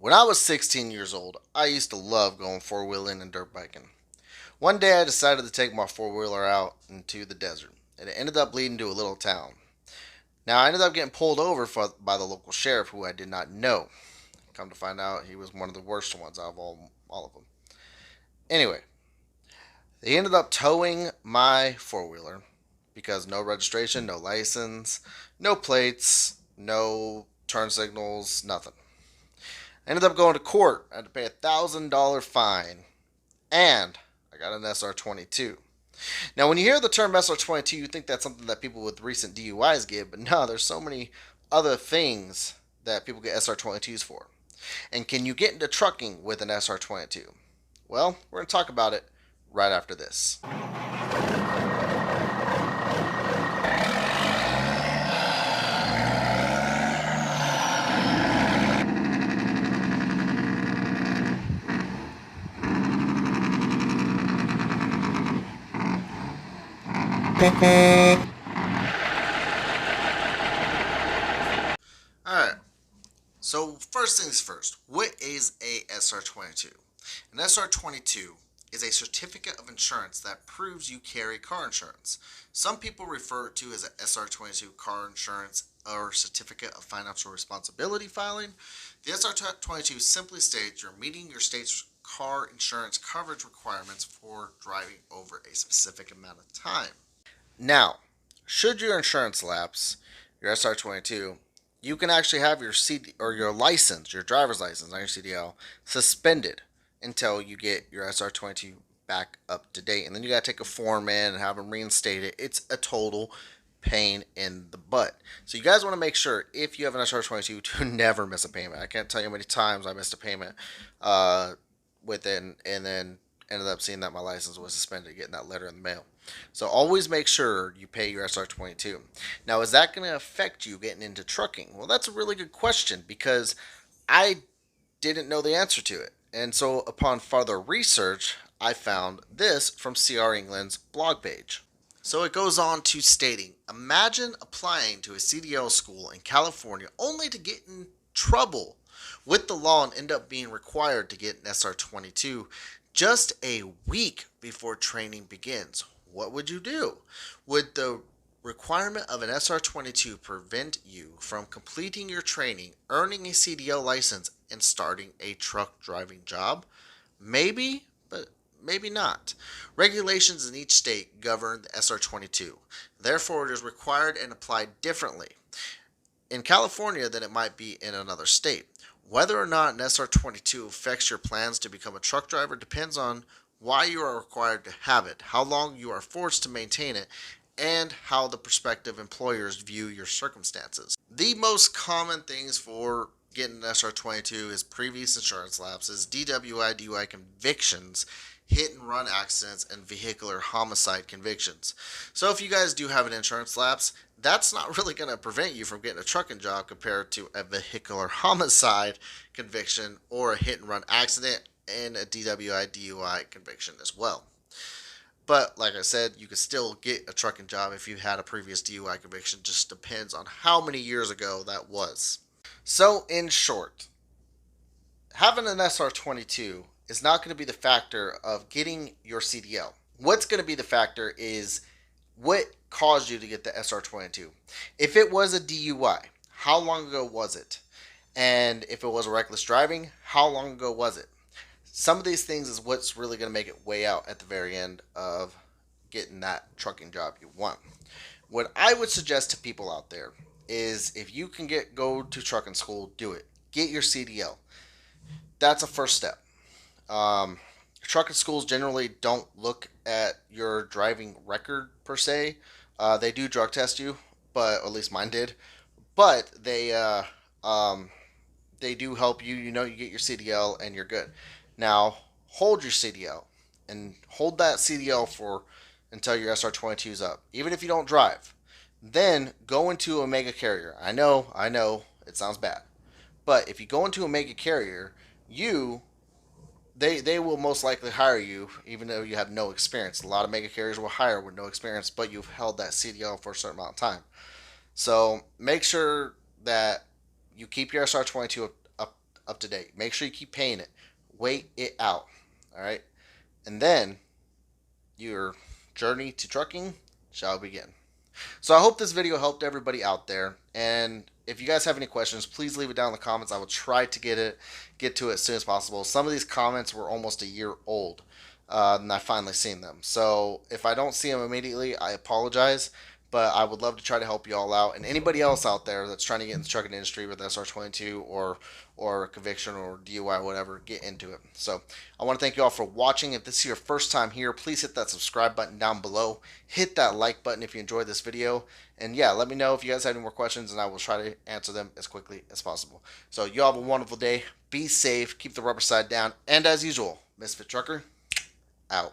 When I was 16 years old, I used to love going four-wheeling and dirt biking. One day I decided to take my four-wheeler out into the desert, and it ended up leading to a little town. Now, I ended up getting pulled over by the local sheriff who I did not know. Come to find out, he was one of the worst ones out of all of them. Anyway, they ended up towing my four-wheeler because no registration, no license, no plates, no turn signals, nothing. I ended up going to court. I had to pay $1,000 fine, and I got an SR-22. Now, when you hear the term SR-22, you think that's something that people with recent DUIs get, but no, there's so many other things that people get SR-22s for. And can you get into trucking with an SR-22? Well, we're going to talk about it right after this. Alright, so first things first, what is a SR-22? An SR-22 is a certificate of insurance that proves you carry car insurance. Some people refer to it as an SR-22 car insurance or certificate of financial responsibility filing. The SR-22 simply states you're meeting your state's car insurance coverage requirements for driving over a specific amount of time. Now, should your insurance lapse, your SR-22, you can actually have your CD or your license, your driver's license, not your CDL, suspended until you get your SR-22 back up to date. And then you got to take a form in and have them reinstate it. It's a total pain in the butt. So you guys want to make sure if you have an SR-22 to never miss a payment. I can't tell you how many times I missed a payment with it and then ended up seeing that my license was suspended, getting that letter in the mail. So always make sure you pay your SR-22. Now, is that going to affect you getting into trucking? Well, that's a really good question because I didn't know the answer to it. And so upon further research, I found this from CR England's blog page. So it goes on to stating, imagine applying to a CDL school in California only to get in trouble with the law and end up being required to get an SR-22 just a week before training begins. What would you do? Would the requirement of an SR-22 prevent you from completing your training, earning a CDL license, and starting a truck driving job? Maybe, but maybe not. Regulations in each state govern the SR-22. Therefore, it is required and applied differently in California than it might be in another state. Whether or not an SR-22 affects your plans to become a truck driver depends on why you are required to have it, how long you are forced to maintain it, and how the prospective employers view your circumstances. The most common things for getting an SR-22 is previous insurance lapses, DWI, DUI convictions, hit and run accidents, and vehicular homicide convictions. So if you guys do have an insurance lapse, that's not really going to prevent you from getting a trucking job compared to a vehicular homicide conviction or a hit and run accident and a DWI, DUI conviction as well. But like I said, you can still get a trucking job if you had a previous DUI conviction. Just depends on how many years ago that was. So in short, having an SR-22 is not going to be the factor of getting your CDL. What's going to be the factor is what caused you to get the SR-22. If it was a DUI, how long ago was it? And if it was a reckless driving, how long ago was it? Some of these things is what's really going to make it way out at the very end of getting that trucking job you want. What I would suggest to people out there is if you can go to trucking school, do it. Get your CDL. That's a first step. Trucking schools generally don't look at your driving record per se. They do drug test you, but at least mine did. But they do help you. You get your CDL and you're good. Now hold your CDL and hold that CDL for until your SR-22 is up, even if you don't drive. Then go into a mega carrier. I know, it sounds bad, but if you go into a mega carrier, they will most likely hire you even though you have no experience. A lot of mega carriers will hire with no experience, but you've held that CDL for a certain amount of time. So make sure that you keep your SR-22 up to date. Make sure you keep paying it. Wait it out. All right. And then your journey to trucking shall begin. So I hope this video helped everybody out there. And if you guys have any questions, please leave it down in the comments. I will try to get to it as soon as possible. Some of these comments were almost a year old, and I finally seen them. So if I don't see them immediately, I apologize. But I would love to try to help you all out, and anybody else out there that's trying to get in the trucking industry with SR-22 or conviction or DUI, whatever, get into it. So I want to thank you all for watching. If this is your first time here, please hit that subscribe button down below. Hit that like button if you enjoyed this video, and yeah, let me know if you guys have any more questions, and I will try to answer them as quickly as possible. So you all have a wonderful day. Be safe. Keep the rubber side down, and as usual, Misfit Trucker out.